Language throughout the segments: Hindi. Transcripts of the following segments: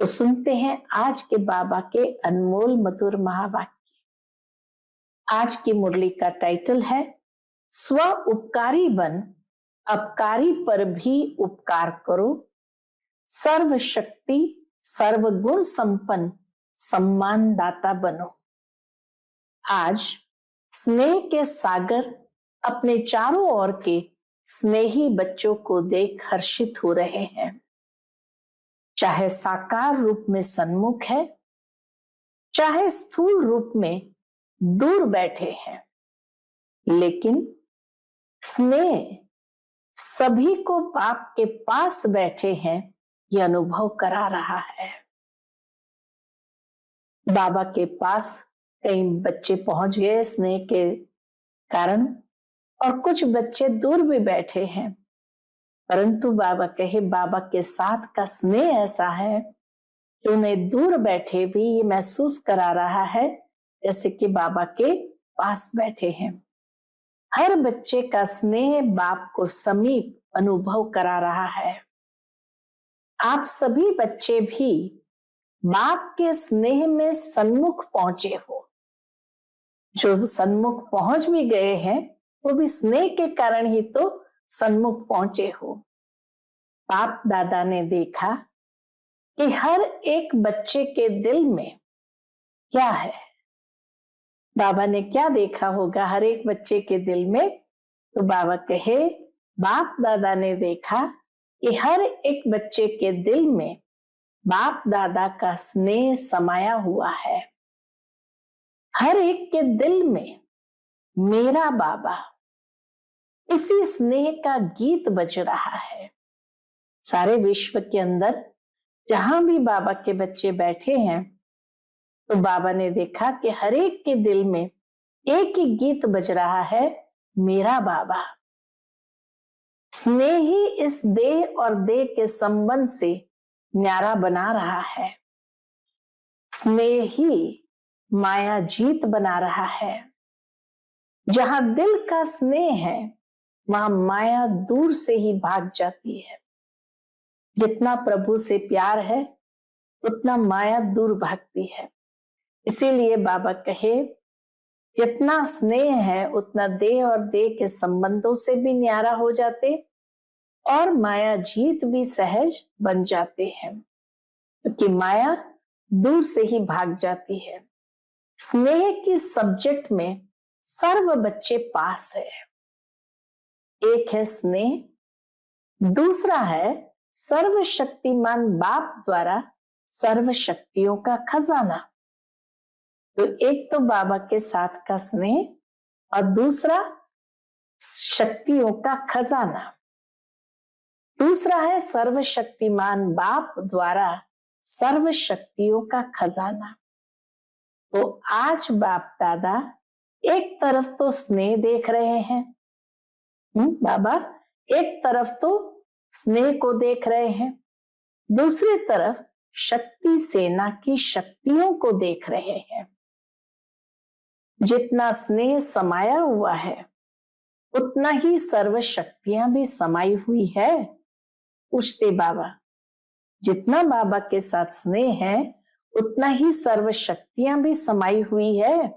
तो सुनते हैं आज के बाबा के अनमोल मधुर महावाक्य। आज की मुरली का टाइटल है स्व उपकारी बन, अपकारी पर भी उपकार करो, सर्वशक्ति सर्वगुण संपन्न सम्मान दाता बनो। आज स्नेह के सागर अपने चारों ओर के स्नेही बच्चों को देख हर्षित हो रहे हैं। चाहे साकार रूप में सन्मुख है, चाहे स्थूल रूप में दूर बैठे हैं, लेकिन स्नेह सभी को बाप के पास बैठे हैं यह अनुभव करा रहा है। बाबा के पास कई बच्चे पहुंच गए स्नेह के कारण, और कुछ बच्चे दूर भी बैठे हैं, परंतु बाबा कहे बाबा के साथ का स्नेह ऐसा है कि उन्हें दूर बैठे भी ये महसूस करा रहा है जैसे कि बाबा के पास बैठे हैं। हर बच्चे का स्नेह बाप को समीप अनुभव करा रहा है। आप सभी बच्चे भी बाप के स्नेह में सन्मुख पहुंचे हो। जो सन्मुख पहुंच भी गए हैं वो भी स्नेह के कारण ही तो सन्मुख पहुंचे हो। बाप दादा ने देखा कि हर एक बच्चे के दिल में क्या है। बाबा ने क्या देखा होगा हर एक बच्चे के दिल में? तो बाबा कहे बाप दादा ने देखा कि हर एक बच्चे के दिल में बाप दादा का स्नेह समाया हुआ है। हर एक के दिल में मेरा बाबा, इसी स्नेह का गीत बज रहा है। सारे विश्व के अंदर जहां भी बाबा के बच्चे बैठे हैं, तो बाबा ने देखा कि हर एक के दिल में एक ही गीत बज रहा है, मेरा बाबा। स्नेह ही इस देह और देह के संबंध से न्यारा बना रहा है। स्नेह ही माया जीत बना रहा है। जहां दिल का स्नेह है वहां माया दूर से ही भाग जाती है। जितना प्रभु से प्यार है उतना माया दूर भागती है। इसीलिए बाबा कहे जितना स्नेह है उतना देह और देह के संबंधों से भी न्यारा हो जाते और माया जीत भी सहज बन जाते हैं, क्योंकि माया दूर से ही भाग जाती है। स्नेह की सब्जेक्ट में सर्व बच्चे पास है। एक है स्नेह, दूसरा है सर्वशक्तिमान बाप द्वारा सर्व शक्तियों का खजाना। तो एक तो बाबा के साथ का स्नेह और दूसरा शक्तियों का खजाना। दूसरा है सर्वशक्तिमान बाप द्वारा सर्व शक्तियों का खजाना। तो आज बाप दादा एक तरफ तो स्नेह देख रहे हैं, बाबा एक तरफ तो स्नेह को देख रहे हैं, दूसरी तरफ शक्ति सेना की शक्तियों को देख रहे हैं। जितना स्नेह समाया हुआ है उतना ही सर्व शक्तियां भी समाई हुई है। पूछते बाबा, जितना बाबा के साथ स्नेह है उतना ही सर्व शक्तियां भी समाई हुई है।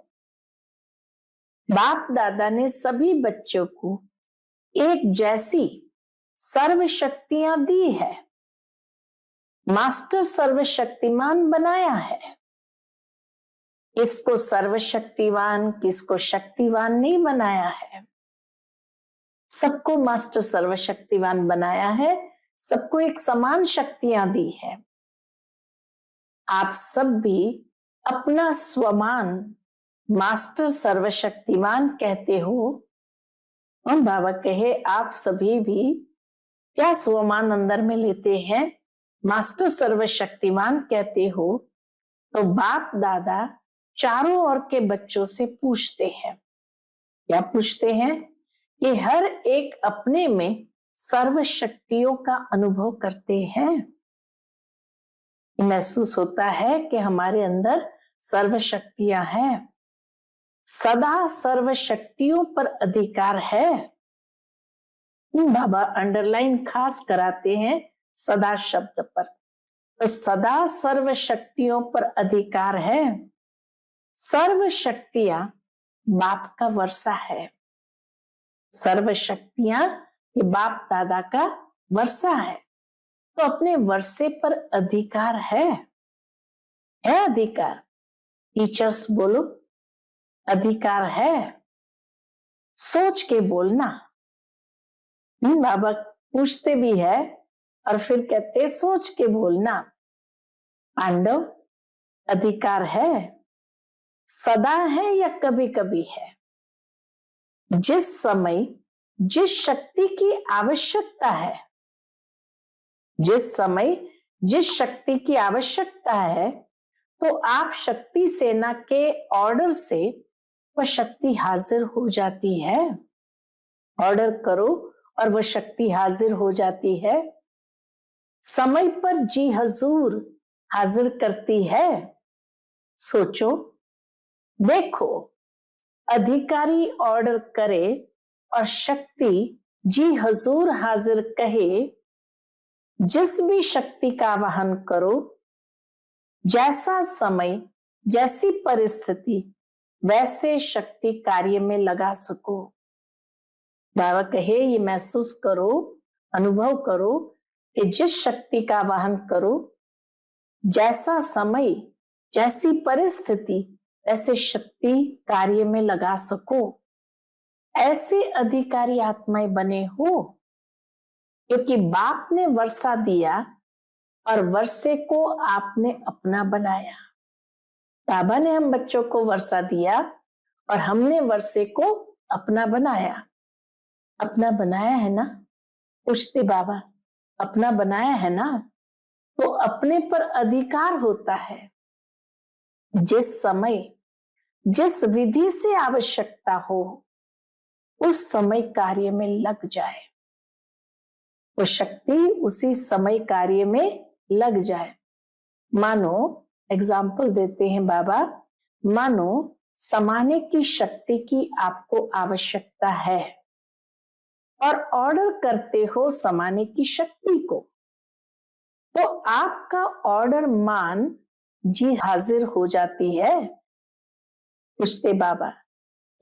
बाप दादा ने सभी बच्चों को एक जैसी सर्व शक्तियां दी है। मास्टर सर्वशक्तिमान बनाया है। किसको सर्वशक्तिवान, किसको शक्तिवान नहीं बनाया है। सबको मास्टर सर्वशक्तिवान बनाया है, सबको एक समान शक्तियां दी है। आप सब भी अपना स्वमान मास्टर सर्वशक्तिमान कहते हो, और बाबा कहे आप सभी भी क्या स्वमान अंदर में लेते हैं, मास्टर सर्वशक्तिमान कहते हो। तो बाप दादा चारों ओर के बच्चों से पूछते हैं, क्या पूछते हैं कि हर एक अपने में सर्व शक्तियों का अनुभव करते हैं। महसूस होता है कि हमारे अंदर सर्व शक्तियां हैं, सदा सर्व शक्तियों पर अधिकार है। बाबा अंडरलाइन खास कराते हैं सदा शब्द पर। तो सदा सर्व शक्तियों पर अधिकार है। सर्व शक्तियां बाप का वर्षा है। सर्व शक्तियां ये बाप दादा का वर्षा है। तो अपने वर्षे पर अधिकार है अधिकार। टीचर्स बोलो, अधिकार है। सोच के बोलना। बाबा पूछते भी है और फिर कहते सोच के बोलना। पांडव, अधिकार है, सदा है या कभी कभी है? जिस समय जिस शक्ति की आवश्यकता है, जिस समय जिस शक्ति की आवश्यकता है, तो आप शक्ति सेना के ऑर्डर से वह शक्ति हाजिर हो जाती है। ऑर्डर करो और वह शक्ति हाजिर हो जाती है। समय पर जी हजूर हाजिर करती है। सोचो, देखो, अधिकारी ऑर्डर करे और शक्ति जी हजूर हाजिर कहे, जिस भी शक्ति का आवाहन करो, जैसा समय जैसी परिस्थिति वैसे शक्ति कार्य में लगा सको। बाबा कहे ये महसूस करो, अनुभव करो कि जिस शक्ति का आवाहन करो, जैसा समय जैसी परिस्थिति वैसे शक्ति कार्य में लगा सको। ऐसे अधिकारी आत्माएं बने हो, क्योंकि बाप ने वर्षा दिया और वर्षे को आपने अपना बनाया। बाबा ने हम बच्चों को वर्षा दिया और हमने वर्षे को अपना बनाया। अपना बनाया है ना? पूछते बाबा, अपना बनाया है ना? तो अपने पर अधिकार होता है। जिस समय जिस विधि से आवश्यकता हो, उस समय कार्य में लग जाए। वो शक्ति उसी समय कार्य में लग जाए। मानो, एग्जाम्पल देते हैं बाबा, मानो समाने की शक्ति की आपको आवश्यकता है और ऑर्डर करते हो समाने की शक्ति को, तो आपका ऑर्डर मान जी हाजिर हो जाती है। पूछते बाबा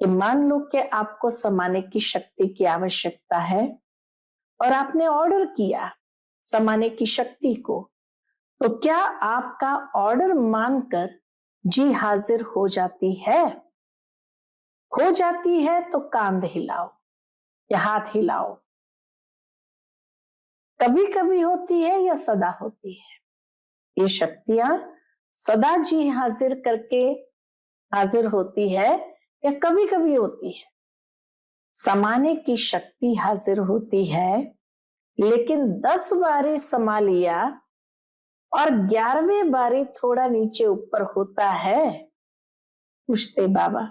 कि मान लो कि आपको समाने की शक्ति की आवश्यकता है और आपने ऑर्डर किया समाने की शक्ति को, तो क्या आपका ऑर्डर मानकर जी हाजिर हो जाती है? हो जाती है तो कांध हिलाओ या हाथ हिलाओ। कभी कभी होती है या सदा होती है? ये शक्तियां सदा जी हाजिर करके हाजिर होती है या कभी कभी होती है? समाने की शक्ति हाजिर होती है, लेकिन 10 बारी समा लिया और 11वें बारी थोड़ा नीचे ऊपर होता है। पूछते बाबा,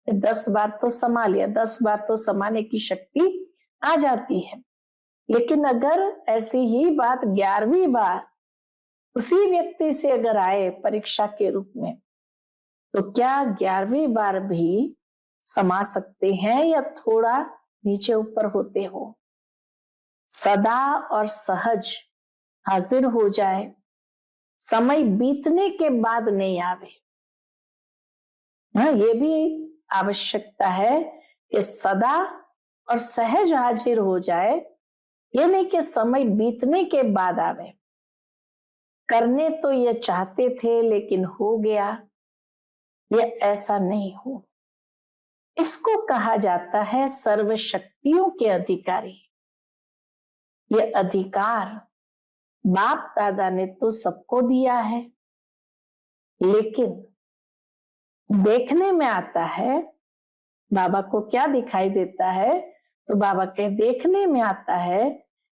10 बार तो समा लिया, 10 बार तो समाने की शक्ति आ जाती है, लेकिन अगर ऐसी ही बात 11वीं बार उसी व्यक्ति से अगर आए परीक्षा के रूप में, तो क्या 11वीं बार भी समा सकते हैं या थोड़ा नीचे ऊपर होते हो? सदा और सहज हाजिर हो जाए, समय बीतने के बाद नहीं आवे। ये भी आवश्यकता है कि सदा और सहज हाजिर हो जाए, ये नहीं कि समय बीतने के बाद आवे। करने तो ये चाहते थे लेकिन हो गया, ये ऐसा नहीं हो। इसको कहा जाता है सर्व शक्तियों के अधिकारी। ये अधिकार बाप दादा ने तो सबको दिया है, लेकिन देखने में आता है, बाबा को क्या दिखाई देता है? तो बाबा के देखने में आता है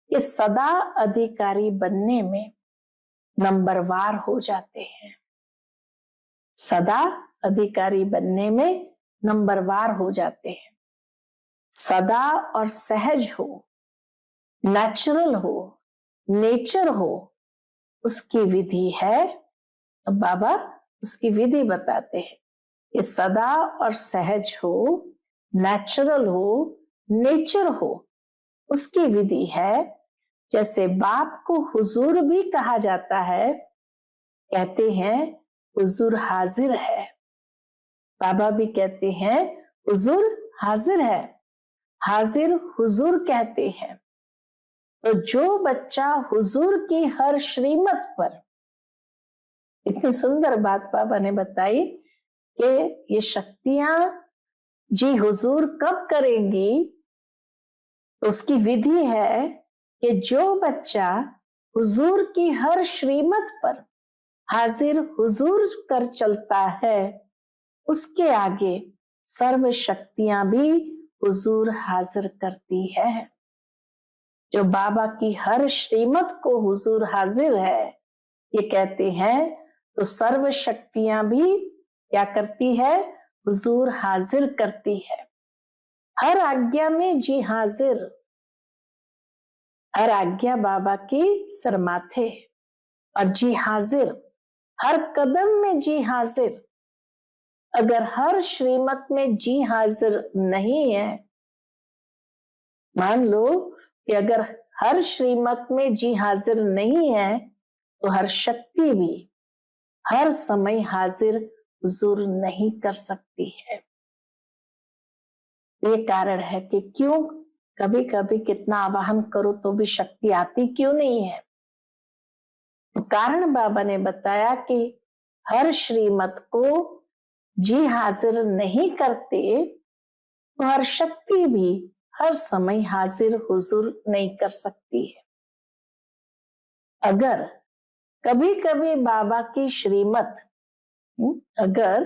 कि सदा अधिकारी बनने में नंबरवार हो जाते हैं। सदा अधिकारी बनने में नंबरवार हो जाते हैं। सदा और सहज हो, नेचुरल हो, नेचर हो, उसकी विधि है। तो बाबा उसकी विधि बताते हैं कि सदा और सहज हो, नेचुरल हो, नेचर हो, उसकी विधि है। जैसे बाप को हुजूर भी कहा जाता है, कहते हैं हुजूर हाजिर है। बाबा भी कहते हैं हुजूर हाजिर है, हाजिर हुजूर कहते हैं। तो जो बच्चा हुजूर की हर श्रीमत पर, इतनी सुंदर बात बाबा ने बताई कि ये शक्तियां जी हुजूर कब करेंगी, तो उसकी विधि है कि जो बच्चा हुजूर की हर श्रीमत पर हाजिर हुजूर कर चलता है, उसके आगे सर्व शक्तियां भी हुजूर हाजिर करती है। जो बाबा की हर श्रीमत को हुजूर हाजिर है, ये कहते हैं, तो सर्व शक्तियां भी क्या करती है, हुजूर हाजिर करती है। हर आज्ञा में जी हाजिर, हर आज्ञा बाबा की सरमाथे, और जी हाजिर हर कदम में जी हाजिर। अगर हर श्रीमत में जी हाजिर नहीं है, मान लो कि अगर हर श्रीमत में जी हाजिर नहीं है, तो हर शक्ति भी हर समय हाजिर हुजूर नहीं कर सकती है। ये कारण है कि क्यों कभी कभी कितना आवाहन करो तो भी शक्ति आती क्यों नहीं है। तो कारण बाबा ने बताया कि हर श्रीमत को जी हाजिर नहीं करते, तो हर शक्ति भी हर समय हाजिर हुजूर नहीं कर सकती है। अगर कभी कभी बाबा की श्रीमत, अगर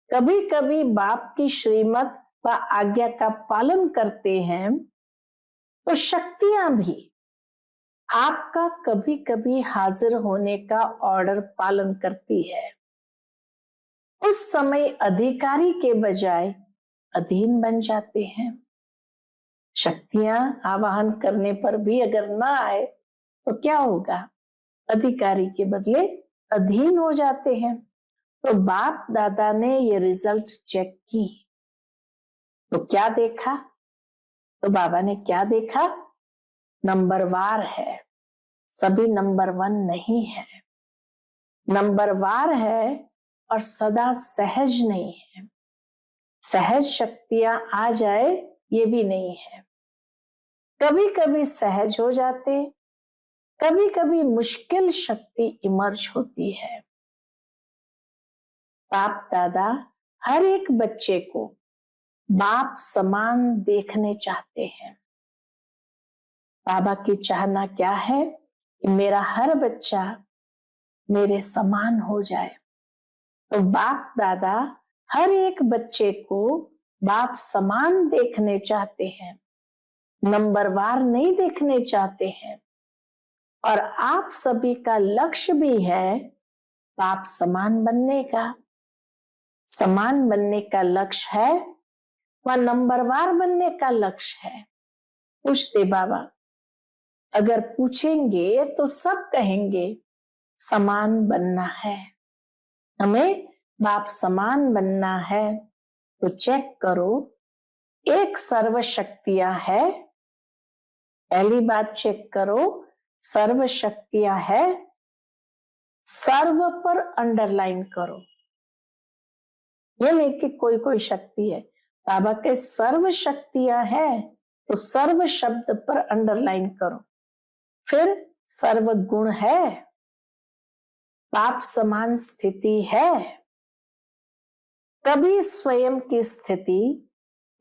कभी कभी बाप की श्रीमत व आज्ञा का पालन करते हैं, तो शक्तियां भी आपका कभी कभी हाजिर होने का ऑर्डर पालन करती है। उस समय अधिकारी के बजाय अधीन बन जाते हैं। शक्तियां आवाहन करने पर भी अगर ना आए तो क्या होगा, अधिकारी के बदले अधीन हो जाते हैं। तो बाप दादा ने ये रिजल्ट चेक की, तो क्या देखा, तो बाबा ने क्या देखा, नंबरवार है, सभी नंबर 1 नहीं है, नंबरवार है और सदा सहज नहीं है। सहज शक्तियां आ जाए ये भी नहीं है, कभी कभी सहज हो जाते, कभी कभी मुश्किल शक्ति इमर्ज होती है। बाप दादा हर एक बच्चे को बाप समान देखने चाहते हैं। बाबा की चाहना क्या है कि मेरा हर बच्चा मेरे समान हो जाए। तो बाप दादा हर एक बच्चे को बाप समान देखने चाहते हैं, नंबरवार नहीं देखने चाहते हैं। और आप सभी का लक्ष्य भी है बाप समान बनने का। समान बनने का लक्ष्य है व नंबरवार बनने का लक्ष्य है। पूछते बाबा, अगर पूछेंगे तो सब कहेंगे समान बनना है, हमें बाप समान बनना है। तो चेक करो, एक सर्व शक्तियां है, पहली बात चेक करो, सर्व शक्तियां है, सर्व पर अंडरलाइन करो। ये नहीं कि कोई कोई शक्ति है, बाबा के सर्व शक्तियां है, तो सर्व शब्द पर अंडरलाइन करो। फिर सर्व गुण है, बाप समान स्थिति है। कभी स्वयं की स्थिति,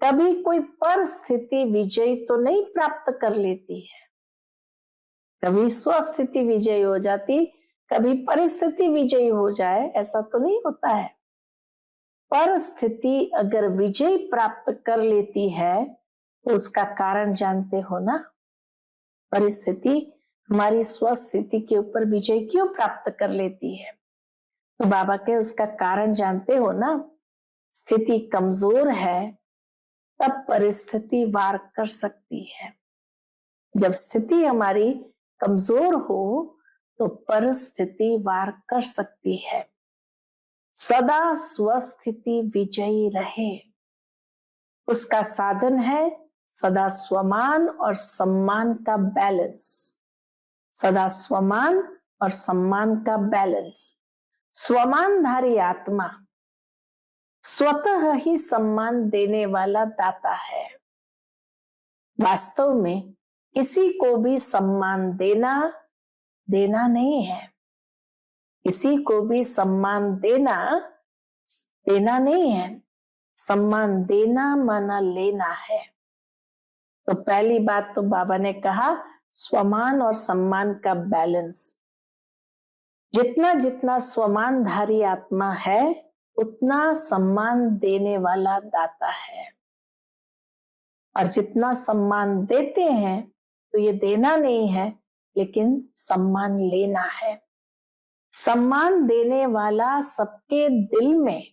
कभी कोई परिस्थिति विजय तो नहीं प्राप्त कर लेती है, कभी स्वस्थिति विजयी हो जाती, कभी परिस्थिति विजयी हो जाए, ऐसा तो नहीं होता है। परिस्थिति अगर विजय प्राप्त कर लेती है तो उसका कारण जानते हो ना। परिस्थिति हमारी स्वस्थिति के ऊपर विजय क्यों प्राप्त कर लेती है, तो बाबा के उसका कारण जानते हो ना। स्थिति कमजोर है तब परिस्थिति वार कर सकती है, जब स्थिति हमारी कमजोर हो तो परिस्थिति वार कर सकती है। सदा स्वस्थिति विजयी रहे, उसका साधन है सदा स्वमान और सम्मान का बैलेंस। सदा स्वमान और सम्मान का बैलेंस। स्वमानधारी आत्मा स्वतः ही सम्मान देने वाला दाता है। वास्तव में किसी को भी सम्मान देना नहीं है, किसी को भी सम्मान देना नहीं है। सम्मान देना माना लेना है। तो पहली बात तो बाबा ने कहा स्वमान और सम्मान का बैलेंस। जितना जितना स्वमानधारी आत्मा है उतना सम्मान देने वाला दाता है, और जितना सम्मान देते हैं तो ये देना नहीं है लेकिन सम्मान लेना है। सम्मान देने वाला सबके दिल में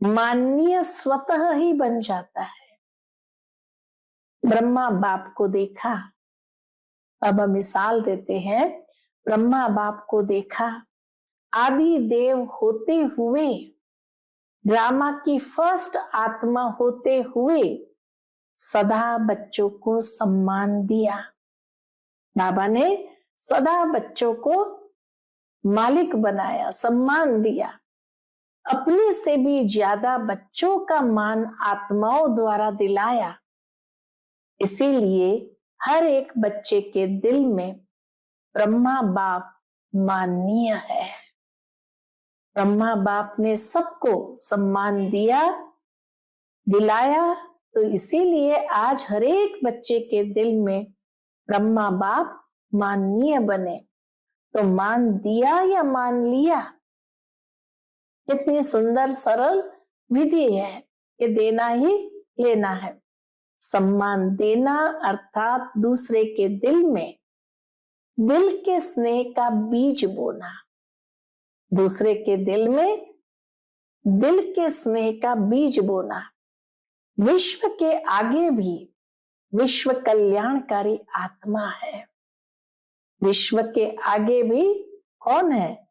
माननीय स्वतः ही बन जाता है। ब्रह्मा बाप को देखा, अब मिसाल देते हैं, ब्रह्मा बाप को देखा, आदि देव होते हुए, ड्रामा की फर्स्ट आत्मा होते हुए सदा बच्चों को सम्मान दिया। बाबा ने सदा बच्चों को मालिक बनाया, सम्मान दिया। अपने से भी ज्यादा बच्चों का मान आत्माओं द्वारा दिलाया। इसीलिए हर एक बच्चे के दिल में ब्रह्मा बाप माननीय है। ब्रह्मा बाप ने सबको सम्मान दिलाया, तो इसीलिए आज हर एक बच्चे के दिल में ब्रह्मा बाप माननीय बने। तो मान दिया या मान लिया, कितनी सुंदर सरल विधि है। ये देना ही लेना है। सम्मान देना अर्थात दूसरे के दिल में दिल के स्नेह का बीज बोना। दूसरे के दिल में दिल के स्नेह का बीज बोना। विश्व के आगे भी विश्व कल्याणकारी आत्मा है। विश्व के आगे भी कौन है?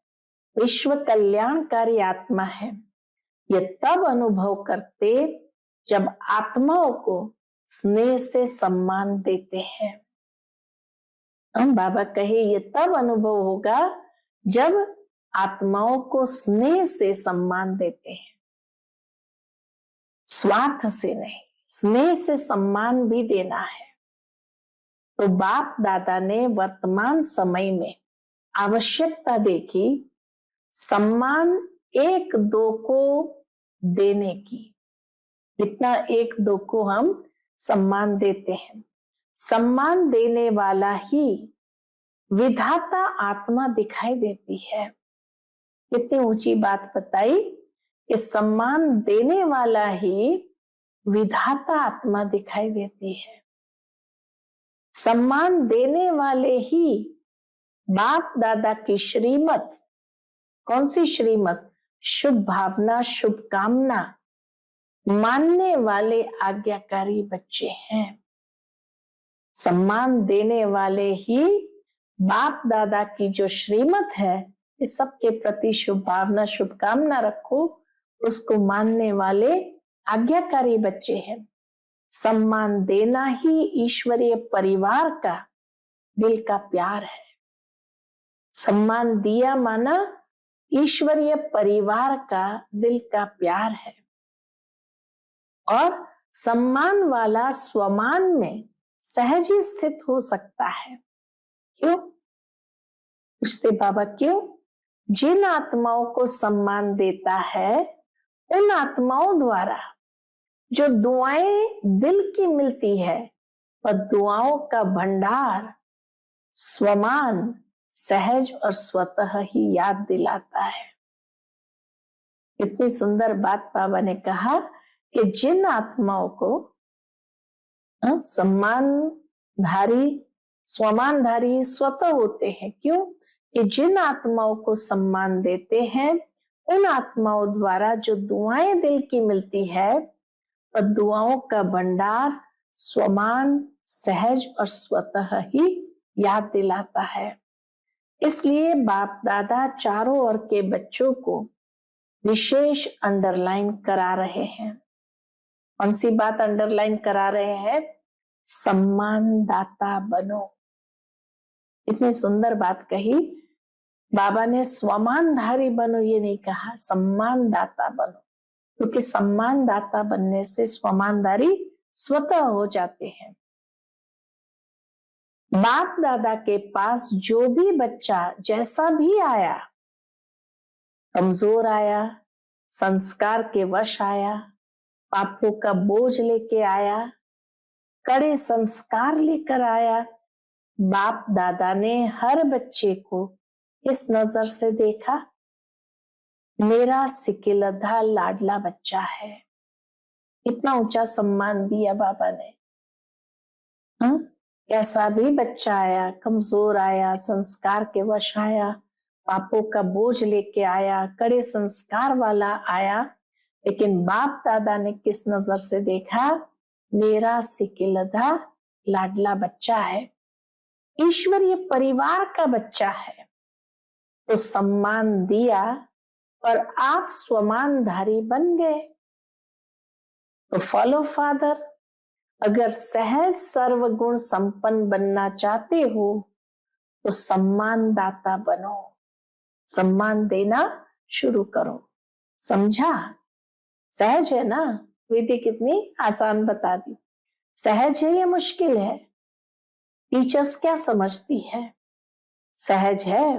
विश्व कल्याणकारी आत्मा है। ये तब अनुभव करते जब आत्माओं को स्नेह से सम्मान देते हैं। हम बाबा कहे ये तब अनुभव होगा जब आत्माओं को स्नेह से सम्मान देते हैं, स्वार्थ से नहीं, स्नेह से सम्मान भी देना है। तो बाप दादा ने वर्तमान समय में आवश्यकता देखी सम्मान एक दो को देने की। कितना एक दो को हम सम्मान देते हैं। सम्मान देने वाला ही विधाता आत्मा दिखाई देती है। कितनी ऊंची बात बताई कि सम्मान देने वाला ही विधाता आत्मा दिखाई देती है। सम्मान देने वाले ही बाप दादा की श्रीमत, कौन सी श्रीमत? शुभ भावना, शुभ कामना मानने वाले आज्ञाकारी बच्चे हैं। सम्मान देने वाले ही बाप दादा की जो श्रीमत है, इस सबके प्रति शुभ भावना, शुभकामना रखो, उसको मानने वाले आज्ञाकारी बच्चे हैं। सम्मान देना ही ईश्वरीय परिवार का दिल का प्यार है। सम्मान दिया माना ईश्वरीय परिवार का दिल का प्यार है। और सम्मान वाला स्वमान में सहज ही स्थित हो सकता है। क्यों? पूछते बाबा क्यों? जिन आत्माओं को सम्मान देता है उन आत्माओं द्वारा जो दुआएं दिल की मिलती है, और दुआओं का भंडार स्वमान सहज और स्वतः ही याद दिलाता है। इतनी सुंदर बात बाबा ने कहा कि जिन आत्माओं को सम्मानधारी, स्वमानधारी स्वतः होते हैं। क्यों? कि जिन आत्माओं को सम्मान देते हैं उन आत्माओं द्वारा जो दुआएं दिल की मिलती है, और दुआओं का भंडार स्वमान सहज और स्वतः ही याद दिलाता है। इसलिए बाप दादा चारों ओर के बच्चों को विशेष अंडरलाइन करा रहे हैं। कौन सी बात अंडरलाइन करा रहे हैं? सम्मानदाता बनो। इतनी सुंदर बात कही। बाबा ने स्वमानधारी बनो ये नहीं कहा, सम्मानदाता बनो, क्योंकि सम्मानदाता बनने से स्वमानधारी स्वतः हो जाते हैं। बाप दादा के पास जो भी बच्चा जैसा भी आया, कमजोर आया, संस्कार के वश आया, पापों का बोझ लेके आया, कड़े संस्कार लेकर आया, बाप दादा ने हर बच्चे को इस नजर से देखा, मेरा सिकिलधा लाडला बच्चा है। इतना ऊंचा सम्मान दिया बाबा ने। कैसा भी बच्चा आया, कमजोर आया, संस्कार के वश आया, पापों का बोझ लेके आया, कड़े संस्कार वाला आया, लेकिन बाप दादा ने किस नजर से देखा, मेरा सिकिलधा लाडला बच्चा है, ईश्वरीय परिवार का बच्चा है। तो सम्मान दिया और आप स्वमानधारी बन गए। तो फॉलो फादर, अगर सहज सर्वगुण संपन्न बनना चाहते हो तो सम्मानदाता बनो, सम्मान देना शुरू करो। समझा? सहज है ना? विधि कितनी आसान बता दी। सहज है या मुश्किल है? टीचर्स क्या समझती है? सहज है।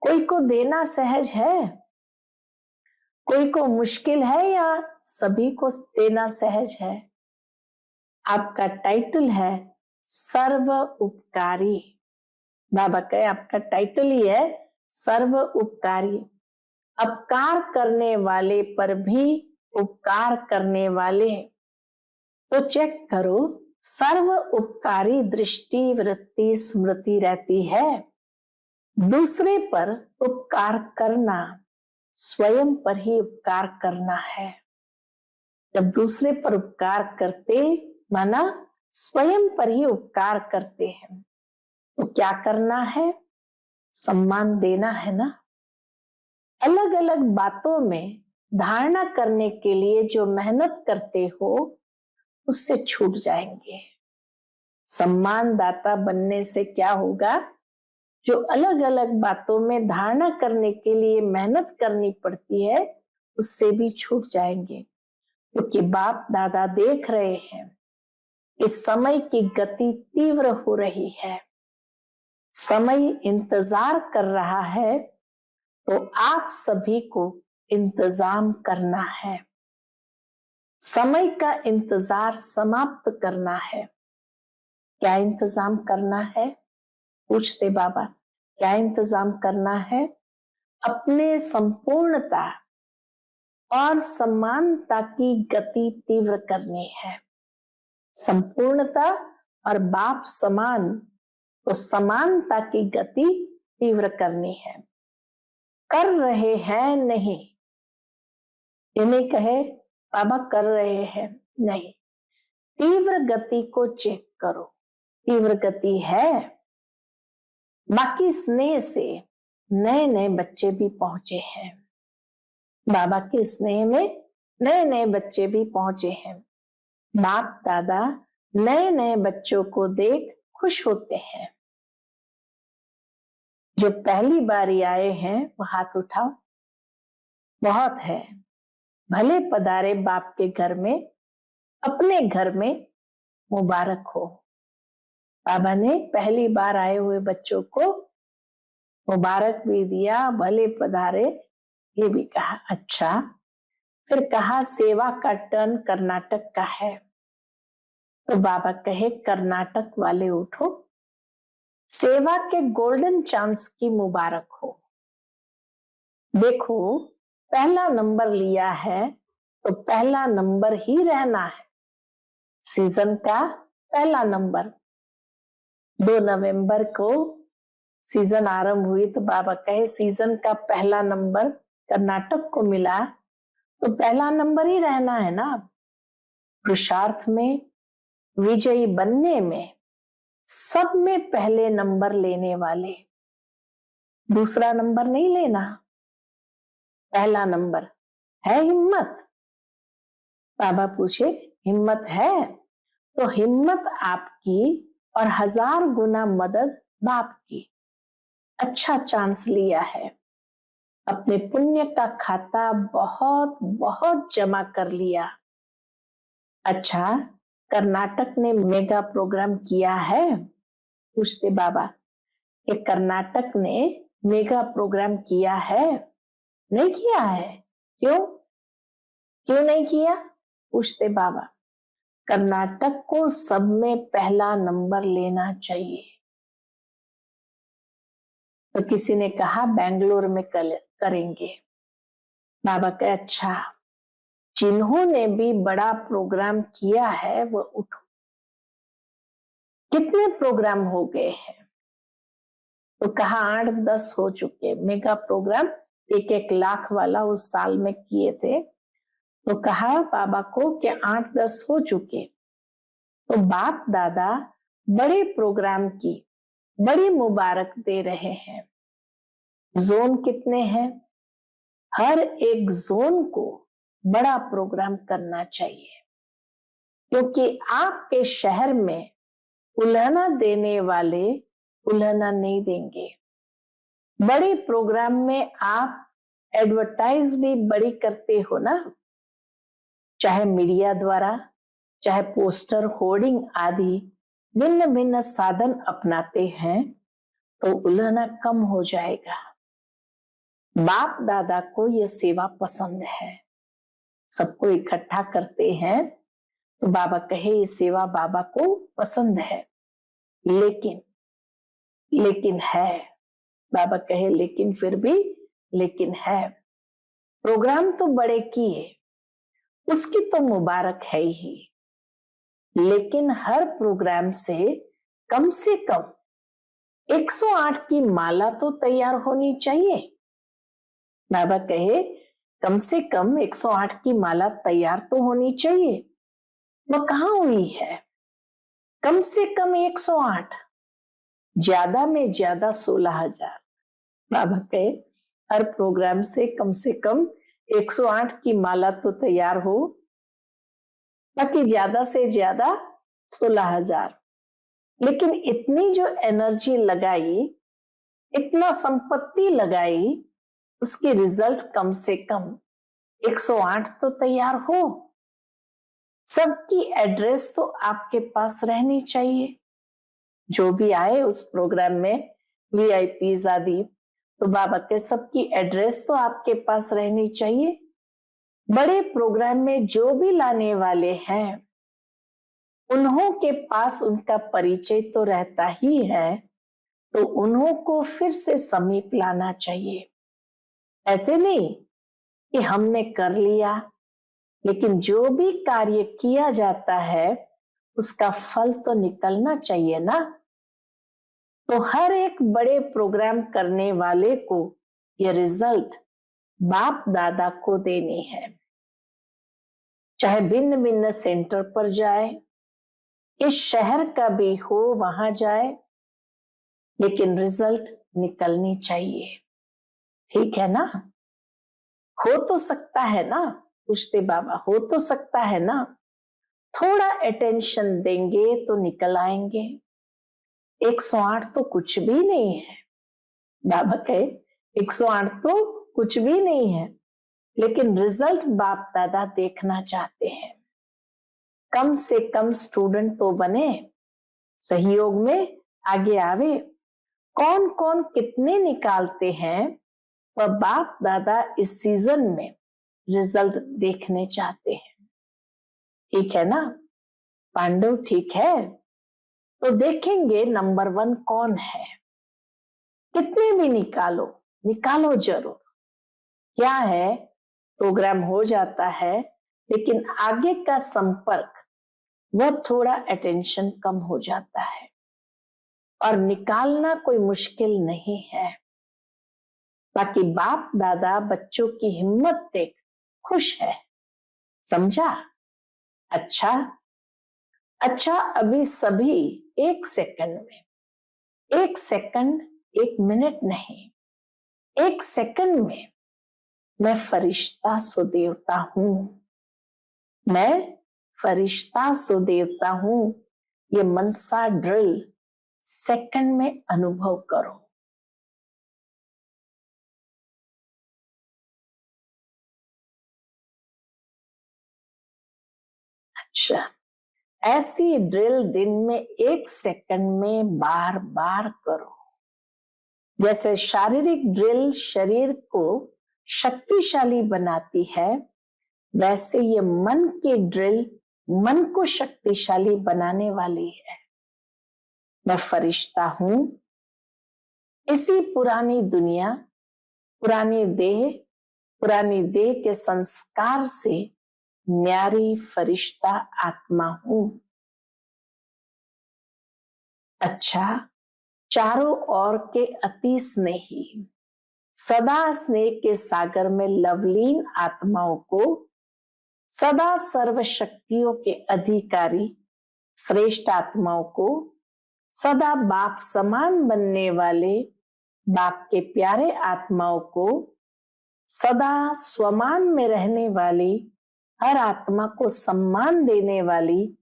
कोई को देना सहज है, कोई को मुश्किल है, या सभी को देना सहज है? आपका टाइटल है सर्व उपकारी। बाबा कहे आपका टाइटल ही है सर्व उपकारी। अपकार करने वाले पर भी उपकार करने वाले। तो चेक करो, सर्व उपकारी दृष्टि वृत्ति स्मृति रहती है। दूसरे पर उपकार करना स्वयं पर ही उपकार करना है। जब दूसरे पर उपकार करते माना स्वयं पर ही उपकार करते हैं, तो क्या करना है? सम्मान देना है ना। अलग अलग बातों में धारणा करने के लिए जो मेहनत करते हो उससे छूट जाएंगे। सम्मानदाता बनने से क्या होगा? जो अलग अलग बातों में धारणा करने के लिए मेहनत करनी पड़ती है उससे भी छूट जाएंगे, क्योंकि बाप दादा देख रहे हैं इस समय की गति तीव्र हो रही है, समय इंतजार कर रहा है, तो आप सभी को इंतजाम करना है, समय का इंतजार समाप्त करना है। क्या इंतजाम करना है? पूछते बाबा, क्या इंतजाम करना है? अपने संपूर्णता और समानता की गति तीव्र करनी है। संपूर्णता और बाप समान, तो समानता की गति तीव्र करनी है। कर रहे हैं नहीं, ये नहीं कहे बाबा कर रहे हैं, नहीं, तीव्र गति को चेक करो। तीव्र गति है। बाकी स्नेह से नए नए बच्चे भी पहुंचे हैं। बाबा के स्नेह में नए नए बच्चे भी पहुंचे हैं। बाप दादा नए नए बच्चों को देख खुश होते हैं। जो पहली बारी आए हैं वो हाथ उठाओ। बहुत है। भले पधारे बाप के घर में, अपने घर में मुबारक हो। बाबा ने पहली बार आए हुए बच्चों को मुबारक भी दिया, भले पधारे ये भी कहा। अच्छा, फिर कहा सेवा का टर्न कर्नाटक का है। तो बाबा कहे कर्नाटक वाले उठो, सेवा के गोल्डन चांस की मुबारक हो। देखो, पहला नंबर लिया है तो पहला नंबर ही रहना है। सीजन का पहला नंबर। 2 नवंबर को सीजन आरंभ हुई, तो बाबा कहे सीजन का पहला नंबर कर्नाटक को मिला, तो पहला नंबर ही रहना है ना। पुरुषार्थ में, विजयी बनने में, सब में पहले नंबर लेने वाले, दूसरा नंबर नहीं लेना, पहला नंबर है। हिम्मत? बाबा पूछे हिम्मत है? तो हिम्मत आपकी और 1000 गुना मदद बाप की, अच्छा चांस लिया है, अपने पुण्य का खाता बहुत बहुत जमा कर लिया। अच्छा, कर्नाटक ने मेगा प्रोग्राम किया है? पूछते बाबा कि कर्नाटक ने मेगा प्रोग्राम किया है? नहीं किया है। क्यों? क्यों नहीं किया? पूछते बाबा। कर्नाटक को सब में पहला नंबर लेना चाहिए। तो किसी ने कहा बेंगलोर में करेंगे। बाबा कहे अच्छा, जिन्होंने भी बड़ा प्रोग्राम किया है वो उठो। कितने प्रोग्राम हो गए हैं? तो कहा 8-10 हो चुके मेगा प्रोग्राम, 1-1 लाख वाला उस साल में किए थे। तो कहा बाबा को कि 8-10 हो चुके। तो बाप दादा बड़े प्रोग्राम की बड़ी मुबारक दे रहे हैं। जोन कितने हैं? हर एक जोन को बड़ा प्रोग्राम करना चाहिए, क्योंकि आपके शहर में उल्हना देने वाले उल्हना नहीं देंगे। बड़े प्रोग्राम में आप एडवर्टाइज भी बड़ी करते हो ना, चाहे मीडिया द्वारा, चाहे पोस्टर, होर्डिंग आदि भिन्न भिन्न साधन अपनाते हैं, तो उल्हना कम हो जाएगा। बाप दादा को यह सेवा पसंद है, सबको इकट्ठा करते हैं। तो बाबा कहे ये सेवा बाबा को पसंद है, लेकिन है। बाबा कहे लेकिन फिर भी लेकिन है। प्रोग्राम तो बड़े किए, उसकी तो मुबारक है ही, लेकिन हर प्रोग्राम से कम 108 की माला तो तैयार होनी चाहिए। बाबा कहे कम से कम 108 की माला तैयार तो होनी चाहिए। वो कहाँ हुई है? कम से कम 108, ज्यादा में ज्यादा 16,000। बाबा कहे हर प्रोग्राम से कम 108 की माला तो तैयार हो, बाकी ज्यादा से ज्यादा 16,000। लेकिन इतनी जो एनर्जी लगाई, इतना संपत्ति लगाई, उसकी रिजल्ट कम से कम 108 तो तैयार हो। सबकी एड्रेस तो आपके पास रहनी चाहिए, जो भी आए उस प्रोग्राम में, वीआईपीज आदि, तो बाबा के सबकी एड्रेस तो आपके पास रहनी चाहिए। बड़े प्रोग्राम में जो भी लाने वाले हैं, उन्हों के पास उनका परिचय तो रहता ही है, तो उन्हों को फिर से समीप लाना चाहिए। ऐसे नहीं कि हमने कर लिया, लेकिन जो भी कार्य किया जाता है उसका फल तो निकलना चाहिए ना। तो हर एक बड़े प्रोग्राम करने वाले को ये रिजल्ट बाप दादा को देनी है, चाहे भिन्न भिन्न सेंटर पर जाए, इस शहर का भी हो वहां जाए, लेकिन रिजल्ट निकलनी चाहिए। ठीक है ना? हो तो सकता है ना? पूछते बाबा, हो तो सकता है ना? थोड़ा अटेंशन देंगे तो निकल आएंगे। 108 तो कुछ भी नहीं है। बाबा कहे 108 तो कुछ भी नहीं है, लेकिन रिजल्ट बाप दादा देखना चाहते हैं। कम से कम स्टूडेंट तो बने, सहयोग में आगे आवे। कौन कौन कितने निकालते हैं, वह बाप दादा इस सीजन में रिजल्ट देखने चाहते हैं। ठीक है ना पांडव? ठीक है, तो देखेंगे नंबर 1 कौन है। कितने भी निकालो, निकालो जरूर। क्या है, प्रोग्राम हो जाता है, लेकिन आगे का संपर्क वह थोड़ा अटेंशन कम हो जाता है, और निकालना कोई मुश्किल नहीं है। बाकी बाप दादा बच्चों की हिम्मत देख खुश है, समझा? अच्छा, अभी सभी 1 सेकंड में, 1 सेकंड 1 मिनट नहीं, 1 सेकंड में मैं फरिश्ता सो देवता हूं, मैं फरिश्ता सो देवता हूं। ये मनसा ड्रिल सेकंड में अनुभव करो। अच्छा, ऐसी ड्रिल दिन में 1 सेकंड में बार बार करो। जैसे शारीरिक ड्रिल शरीर को शक्तिशाली बनाती है, वैसे ये मन की ड्रिल मन को शक्तिशाली बनाने वाली है। मैं फरिश्ता हूं, इसी पुरानी दुनिया, पुरानी देह के संस्कार से न्यारी फरिश्ता आत्मा हूं। अच्छा, चारों ओर के अति स्नेही, सदा स्नेह के सागर में लवलीन आत्माओं को, सदा सर्व शक्तियों के अधिकारी श्रेष्ठ आत्माओं को, सदा बाप समान बनने वाले बाप के प्यारे आत्माओं को, सदा स्वमान में रहने वाली हर आत्मा को सम्मान देने वाली,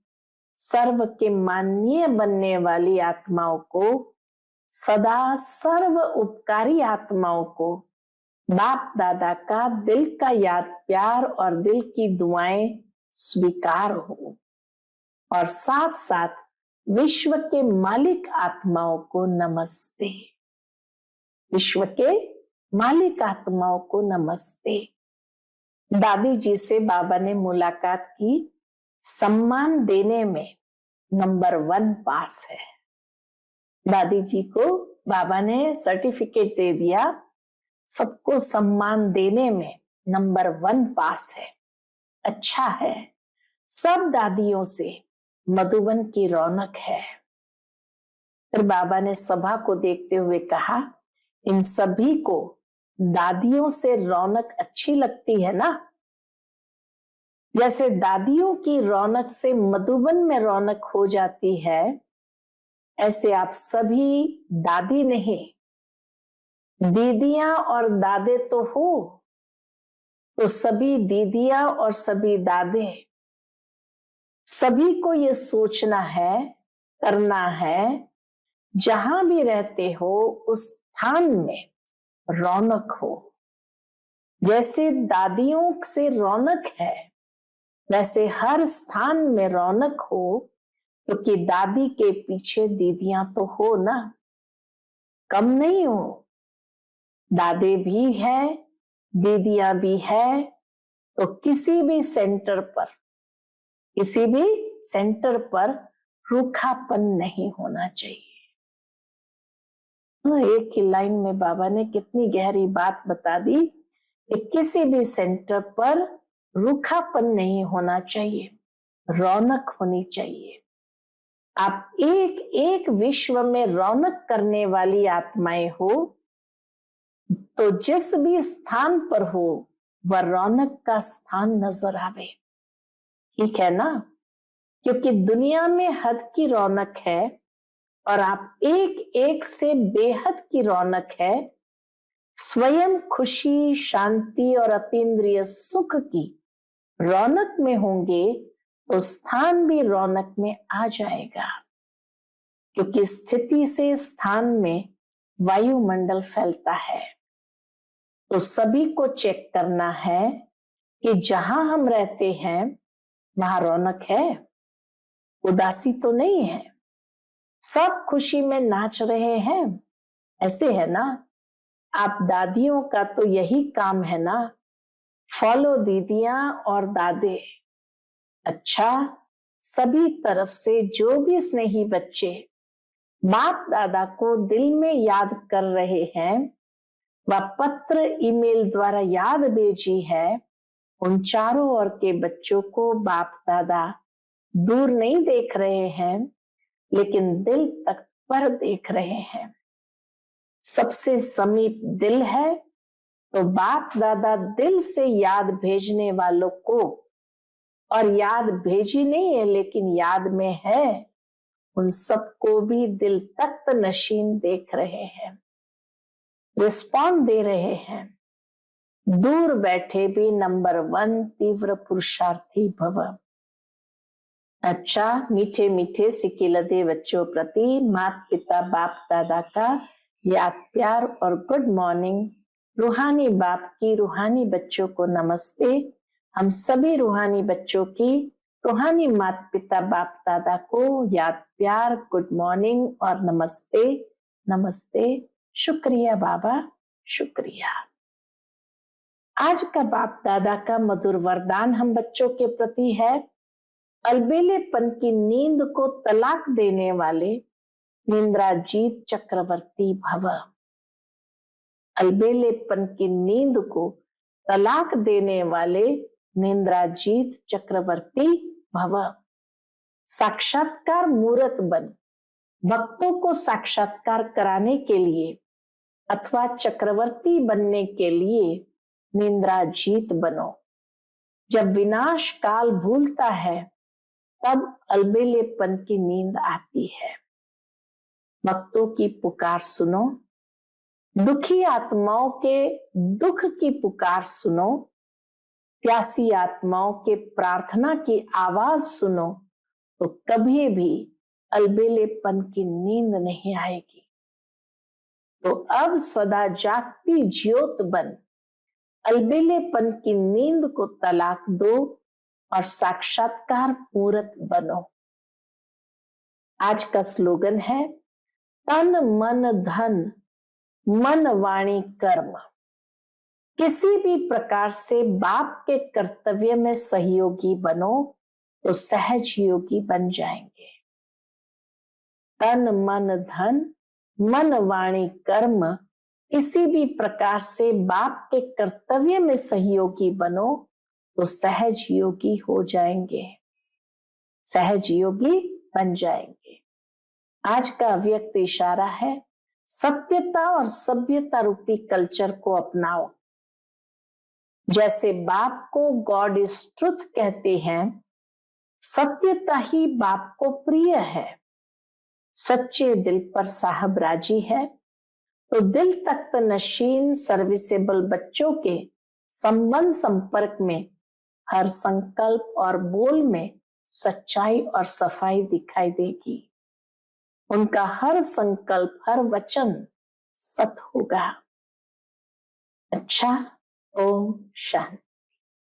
सर्व के माननीय बनने वाली आत्माओं को, सदा सर्व उपकारी आत्माओं को बाप दादा का दिल का याद प्यार और दिल की दुआएं स्वीकार हो। और साथ साथ विश्व के मालिक आत्माओं को नमस्ते। विश्व के मालिक आत्माओं को नमस्ते। दादी जी से बाबा ने मुलाकात की, सम्मान देने में नंबर 1 पास है। दादी जी को बाबा ने सर्टिफिकेट दे दिया, सबको सम्मान देने में नंबर 1 पास है। अच्छा है, सब दादियों से मधुबन की रौनक है। फिर बाबा ने सभा को देखते हुए कहा, इन सभी को दादियों से रौनक अच्छी लगती है ना? जैसे दादियों की रौनक से मधुबन में रौनक हो जाती है, ऐसे आप सभी दादी नहीं, दीदियां और दादे तो हो, तो सभी दीदियां और सभी दादे, सभी को ये सोचना है, करना है, जहां भी रहते हो उस स्थान में रौनक हो। जैसे दादियों से रौनक है, वैसे हर स्थान में रौनक हो, क्योंकि दादी के पीछे दीदियां तो हो ना, कम नहीं हो। दादे भी है, दीदियां भी है, तो किसी भी सेंटर पर रूखापन नहीं होना चाहिए। एक ही लाइन में बाबा ने कितनी गहरी बात बता दी कि किसी भी सेंटर पर रूखापन नहीं होना चाहिए, रौनक होनी चाहिए। आप एक एक विश्व में रौनक करने वाली आत्माएं हो, तो जिस भी स्थान पर हो वह रौनक का स्थान नजर आवे। ठीक है ना? क्योंकि दुनिया में हद की रौनक है और आप एक एक से बेहद की रौनक है। स्वयं खुशी, शांति और अतीन्द्रिय सुख की रौनक में होंगे तो स्थान भी रौनक में आ जाएगा, क्योंकि स्थिति से स्थान में वायुमंडल फैलता है। तो सभी को चेक करना है कि जहां हम रहते हैं वहां रौनक है, उदासी तो नहीं है, सब खुशी में नाच रहे हैं, ऐसे है ना? आप दादियों का तो यही काम है ना, फॉलो दीदियां और दादे। अच्छा, सभी तरफ से जो भी स्नेही बच्चे बाप दादा को दिल में याद कर रहे हैं, वह पत्र ईमेल द्वारा याद भेजी है, उन चारों ओर के बच्चों को बाप दादा दूर नहीं देख रहे हैं, लेकिन दिल तक पर देख रहे हैं। सबसे समीप दिल है, तो बाप दादा दिल से याद भेजने वालों को, और याद भेजी नहीं है लेकिन याद में है, उन सबको भी दिल तख्त नशीन देख रहे हैं, रिस्पॉन्ड दे रहे हैं। दूर बैठे भी नंबर 1 तीव्र पुरुषार्थी भव। अच्छा, मीठे मीठे सिकिलदे बच्चों प्रति माता पिता बाप दादा का याद प्यार और गुड मॉर्निंग। रूहानी बाप की रूहानी बच्चों को नमस्ते। हम सभी रूहानी बच्चों की रूहानी माता पिता बाप दादा को याद प्यार, गुड मॉर्निंग और नमस्ते। नमस्ते, शुक्रिया बाबा, शुक्रिया। आज का बाप दादा का मधुर वरदान हम बच्चों के प्रति है, अलबेलेपन की नींद को तलाक देने वाले निंद्राजीत चक्रवर्ती भव। अलबेलेपन की नींद को तलाक देने वाले निंद्राजीत चक्रवर्ती भव। साक्षात्कार मूर्त बन। भक्तों को साक्षात्कार कराने के लिए अथवा चक्रवर्ती बनने के लिए निंद्राजीत बनो। जब विनाश काल भूलता है तब अलबेलेपन की नींद आती है। भक्तों की पुकार सुनो, दुखी आत्माओं के दुख की पुकार सुनो, प्यासी आत्माओं के प्रार्थना की आवाज सुनो, तो कभी भी अलबेलेपन की नींद नहीं आएगी। तो अब सदा जागती ज्योत बन, अलबेलेपन की नींद को तलाक दो और साक्षात्कार मूर्त बनो। आज का स्लोगन है, तन मन धन मन वाणी कर्म। किसी भी प्रकार से बाप के कर्तव्य में सहयोगी बनो तो सहज योगी बन जाएंगे। तन मन धन मन वाणी कर्म, किसी भी प्रकार से बाप के कर्तव्य में सहयोगी बनो तो सहज योगी हो जाएंगे, सहज योगी बन जाएंगे। आज का व्यक्त इशारा है, सत्यता और सभ्यता रूपी कल्चर को अपनाओ। जैसे बाप को गॉड इज ट्रुथ कहते हैं, सत्यता ही बाप को प्रिय है। सच्चे दिल पर साहब राजी है, तो दिल तख्त नशीन सर्विसेबल बच्चों के संबंध संपर्क में हर संकल्प और बोल में सच्चाई और सफाई दिखाई देगी। उनका हर संकल्प हर वचन सत होगा। अच्छा, ओम शांति।